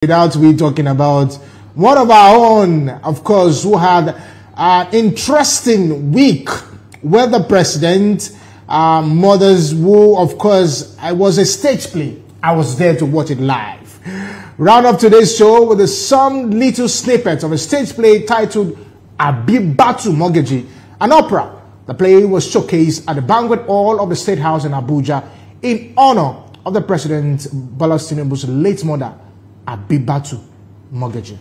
Without we talking about one of our own, of course, who had an interesting week with the president, mothers who, of course, I was a stage play. I was there to watch it live. Round up today's show with some little snippets of a stage play titled Abibatu Mogaji, an opera. The play was showcased at the banquet hall of the State House in Abuja in honor of the President Bola Ahmed Tinubu's late mother, Abibatu Mogaji.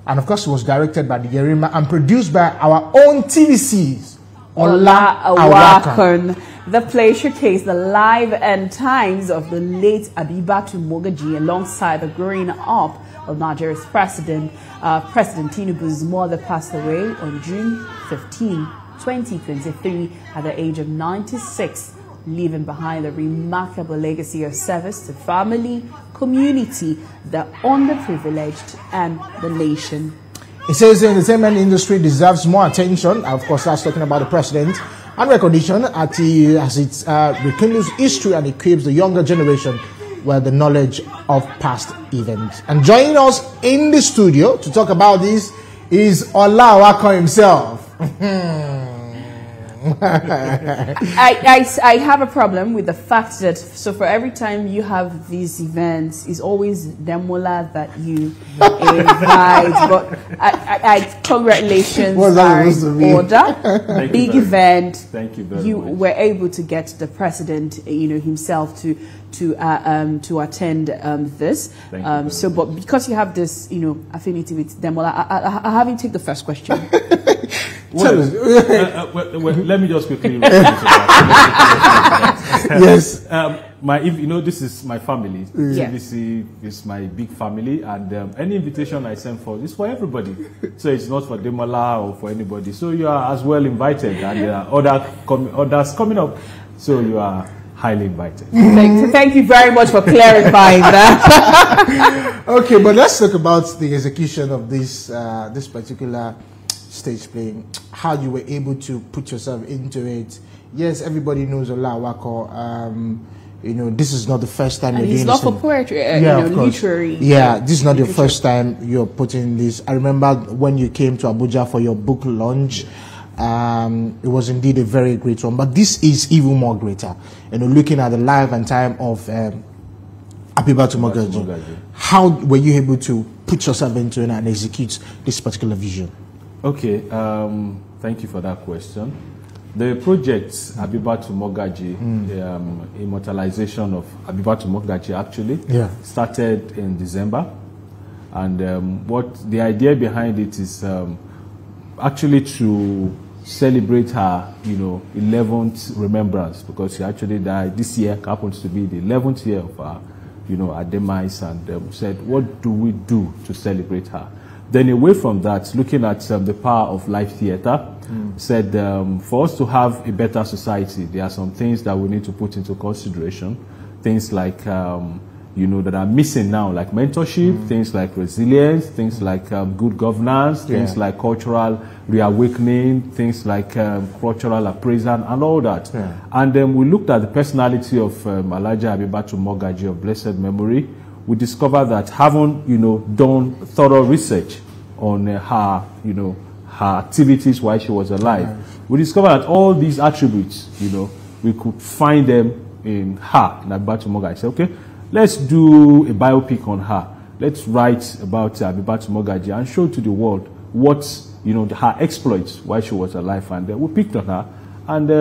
And of course, it was directed by the Yerima and produced by our own TVC's Bola Ahmed. The play showcased the life and times of the late Abibatu Mogaji alongside the growing up of Nigeria's President Tinubu's mother passed away on June 15, 2023 at the age of 96. Leaving behind a remarkable legacy of service to family, community, the underprivileged, and the nation. It says the entertainment industry deserves more attention. Of course, that's talking about the president and recognition as it rekindles history and equips the younger generation with the knowledge of past events. And joining us in the studio to talk about this is Bola Ahmed himself. I have a problem with the fact that for every time you have these events, it's always Demola that you invite. But congratulations, order, big event. Thank you very much. You were able to get the president, himself to attend this. But because you have this, affinity with Demola, I have you take the first question. Well, let me just quickly Yes. This is my family. TVC is my big family, and any invitation I send for is for everybody. So it's not for Demola or for anybody. So you are as well invited, and there are others coming up. So you are highly invited. Thank you very much for clarifying that. Okay, but let's talk about the execution of this this particular stage play, how you were able to put yourself into it. Yes, everybody knows Bola Ahmed. This is not the first time you're doing this. It's not for poetry, literary. Yeah, this is not the first time you're putting this. I remember when you came to Abuja for your book launch. It was indeed a very great one, but this is even more greater. Looking at the life and time of Abibatu Mogaji, how were you able to put yourself into it and execute this particular vision? Okay, thank you for that question. The project Abibatu Mogaji, immortalization of Abibatu Mogaji, actually started in December, and what the idea behind it is actually to celebrate her, 11th remembrance, because she actually died. This year happens to be the 11th year of her, her demise, and said, what do we do to celebrate her? Then away from that, looking at the power of live theater, said for us to have a better society, there are some things that we need to put into consideration. Things like, that are missing now, like mentorship, things like resilience, things like good governance, things like cultural reawakening, things like cultural appraisal and all that. And then we looked at the personality of Alhaja Abibatu Mogaji of blessed memory. We discovered that having, done thorough research on her, her activities while she was alive, we discovered that all these attributes, we could find them in her, in Abibatu Mogaji. I said, okay, let's do a biopic on her. Let's write about Abibatu Mogaji and show to the world what, her exploits while she was alive. And we picked on her. And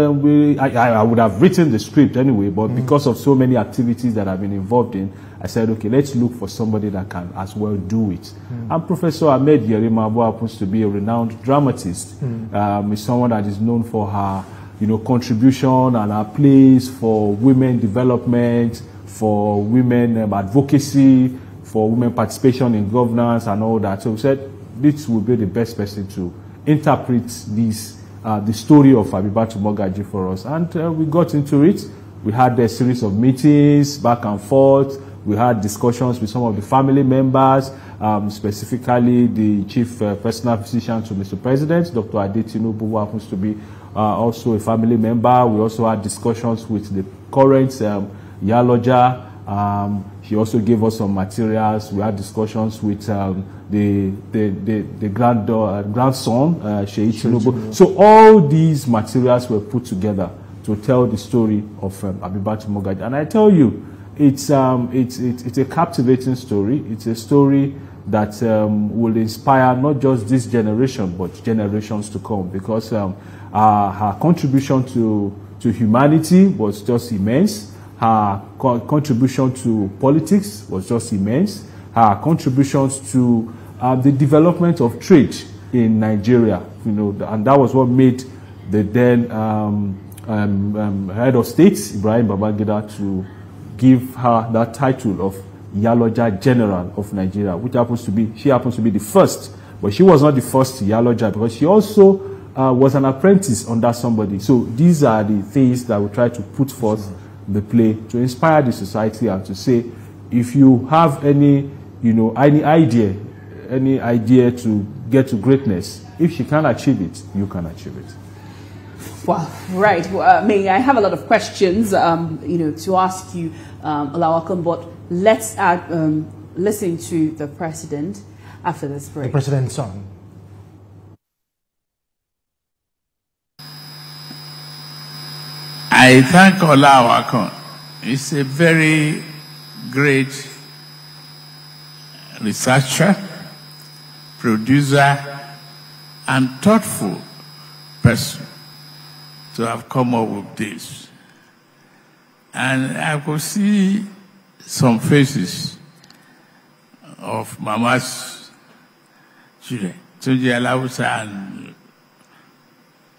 I would have written the script anyway, but because of so many activities that I've been involved in, I said, okay, let's look for somebody that can as well do it. And Professor Ahmed Yerima, who happens to be a renowned dramatist, is someone that is known for her, contribution and her plays for women development, for women advocacy, for women participation in governance and all that. So we said, this will be the best person to interpret these the story of Abibatu Mogaji for us, and we got into it. We had a series of meetings back and forth. We had discussions with some of the family members, specifically the chief personal physician to Mr. President, Dr. Ahmed Tinubu, who happens to be also a family member. We also had discussions with the current Yaloja, She also gave us some materials. We had discussions with the grandson, Sheikh Tinubu. So all these materials were put together to tell the story of Abibatu Mogaji. And I tell you, it's a captivating story. It's a story that will inspire not just this generation, but generations to come, because her contribution to humanity was just immense. Her contribution to politics was just immense. Her contributions to the development of trade in Nigeria, and that was what made the then head of state, Ibrahim Babangida, to give her that title of Iyaloja General of Nigeria, which she happens to be the first, but she was not the first Iyaloja, because she also was an apprentice under somebody. So these are the things that we try to put forth the play to inspire the society, and to say, if you have any idea to get to greatness, if she can achieve it, you can achieve it. Well, right. May I have a lot of questions, to ask you, Olawakon, but let's listen to the president after this break. The president's son. I thank Olawakon. He's a very great researcher, producer, and thoughtful person to have come up with this. And I could see some faces of Mama's children, Tunji Alawusa and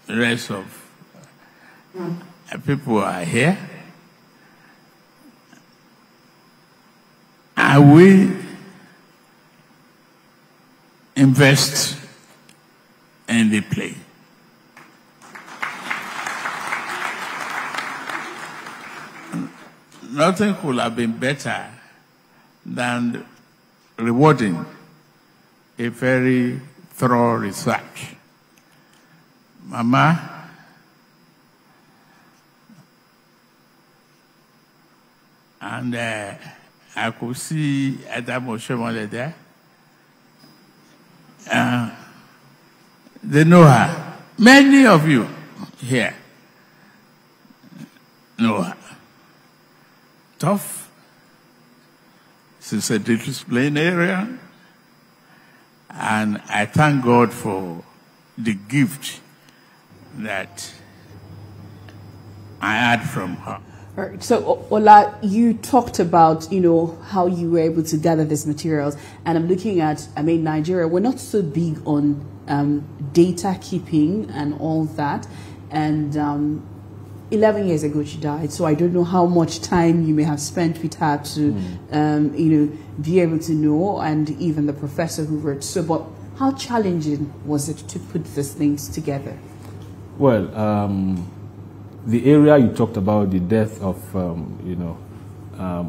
the rest of people are here. And we invest in the play. Nothing could have been better than rewarding a very thorough research. Mama, and I could see Adam Oshomole there. They know her. Many of you here know her. Tough. She's a disciplinarian. And I thank God for the gift that I had from her. All right. So, Ola, you talked about, how you were able to gather these materials. And I'm looking at, Nigeria, we're not so big on data keeping and all that. And 11 years ago she died, so I don't know how much time you may have spent with her to, be able to know, and even the professor who wrote. So, but how challenging was it to put these things together? Well, the area you talked about, the death of,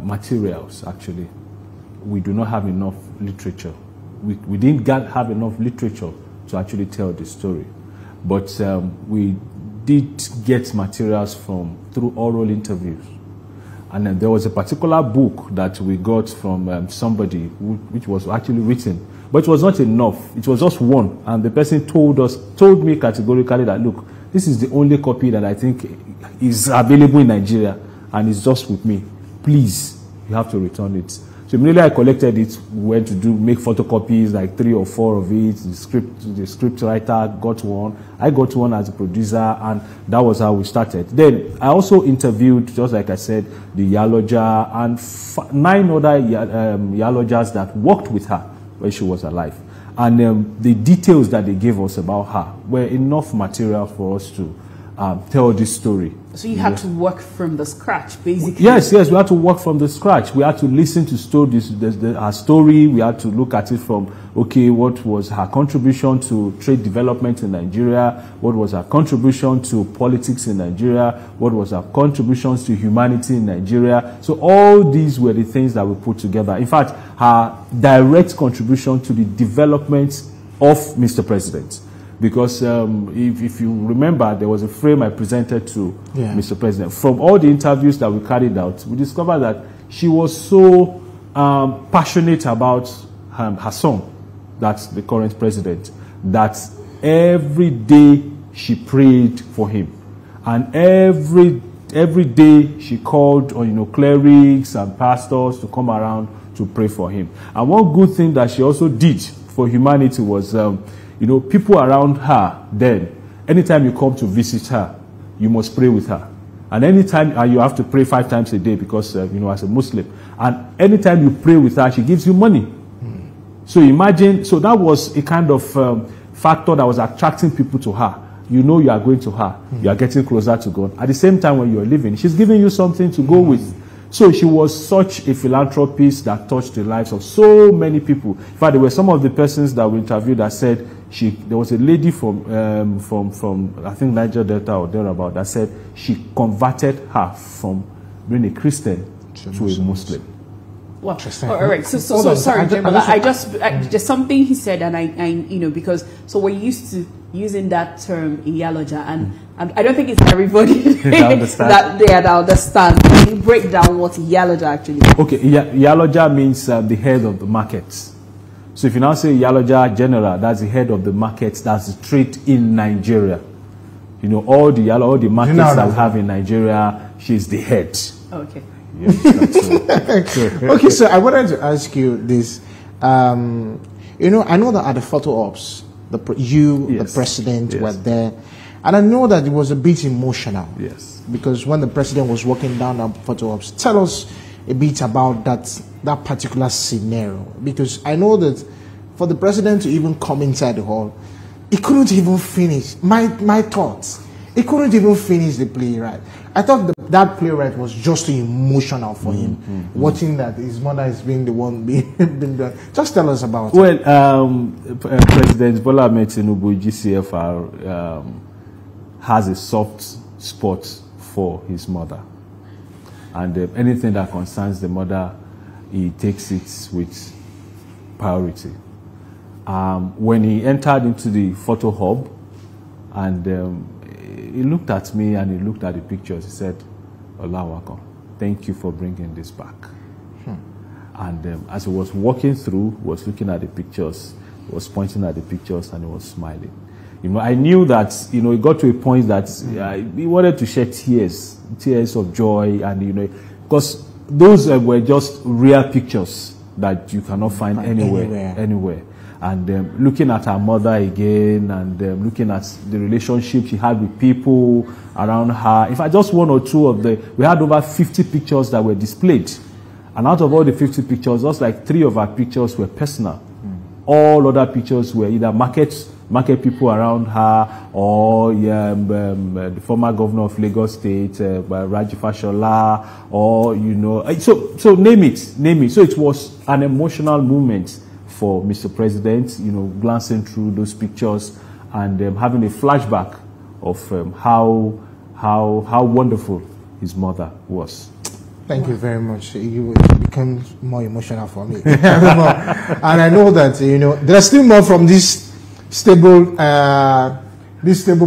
materials, actually, we do not have enough literature. We didn't have enough literature to actually tell the story. But we did get materials through oral interviews. And then there was a particular book that we got from somebody which was actually written, but it was not enough. It was just one. And the person told me categorically that, look, this is the only copy that I think is available in Nigeria, and it's just with me. Please, you have to return it. So immediately I collected it, went to make photocopies, like 3 or 4 of it. The script writer got one. I got one as a producer, and that was how we started. Then I also interviewed, just like I said, the Iyaloja and 9 other Iyalojas that worked with her when she was alive. And the details that they gave us about her were enough material for us to tell this story. So you had to work from the scratch, basically? Yes, we had to work from the scratch. We had to listen to her story. We had to look at it from, okay, what was her contribution to trade development in Nigeria? What was her contribution to politics in Nigeria? What was her contributions to humanity in Nigeria? So all these were the things that we put together. In fact, her direct contribution to the development of Mr. President. Because if you remember, there was a frame I presented to Mr. President. From all the interviews that we carried out, we discovered that she was so passionate about her son, that's the current president, that every day she prayed for him. And every day she called on, clerics and pastors to come around to pray for him. And one good thing that she also did for humanity was, people around her then, anytime you come to visit her, you must pray with her. And anytime, you have to pray 5 times a day because, as a Muslim. And anytime you pray with her, she gives you money. So imagine, so that was a kind of factor that was attracting people to her. You know you are going to her. You are getting closer to God. At the same time when you are living, she's giving you something to go with. So she was such a philanthropist that touched the lives of so many people. In fact, there were some of the persons that we interviewed that said there was a lady from I think Niger Delta or thereabout that said she converted her from being a Christian to a Muslim. Well, all right. So sorry, Bola. I just something he said, and I because we're used to using that term Iyaloja, and I don't think it's everybody that understand. Can you break down what Iyaloja actually means? Okay, Iyaloja means the head of the market. So if you now say Iyaloja General, that's the head of the market. That's the trade in Nigeria. All the markets that we have in Nigeria, she's the head. Okay. Okay, so I wanted to ask you this. I know that at the photo ops, the president were there, and I know that it was a bit emotional. Yes. Because when the president was walking down the photo ops, tell us a bit about that particular scenario. Because I know that for the president to even come inside the hall, he couldn't even finish. My thoughts. He couldn't even finish the play, right? I thought that playwright was just too emotional for him, watching that his mother is being the one being done. Just tell us about it. Well, President Bola Ahmed Tinubu, GCFR, has a soft spot for his mother. And anything that concerns the mother, he takes it with priority. When he entered into the photo hub, and he looked at me and he looked at the pictures. He said, Olawako, thank you for bringing this back. And as he was walking through, he was looking at the pictures, he was pointing at the pictures, and he was smiling. I knew that, it got to a point that he wanted to shed tears of joy, and, because those were just rare pictures that you cannot find anywhere. And looking at her mother again, and looking at the relationship she had with people around her. In fact, just one or two we had over 50 pictures that were displayed. And out of all the 50 pictures, just like 3 of our pictures were personal. All other pictures were either market people around her, or the former governor of Lagos State, Raji Fashola, or, so name it. So it was an emotional moment for Mr. President, glancing through those pictures and having a flashback of how wonderful his mother was. Thank you very much. You become more emotional for me. And I know that, there's still more from this stable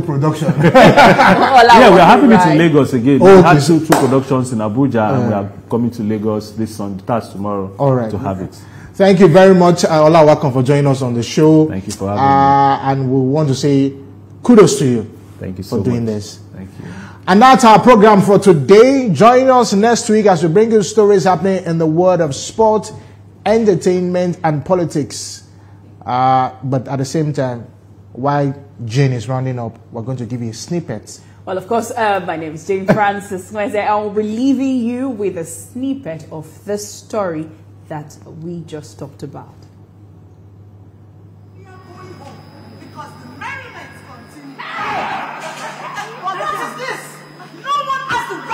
production. Yeah, we are having it in Lagos again. We had two productions in Abuja, and we are coming to Lagos this Sunday, that's tomorrow, to have it. Thank you very much, Olawako, for joining us on the show. Thank you for having me. And we want to say kudos to you. Thank you for doing this. Thank you. And that's our program for today. Join us next week as we bring you stories happening in the world of sport, entertainment, and politics. But at the same time, while Jane is rounding up, we're going to give you snippets. Well, of course, my name is Jane Francis. I will be leaving you with a snippet of the story that we just talked about.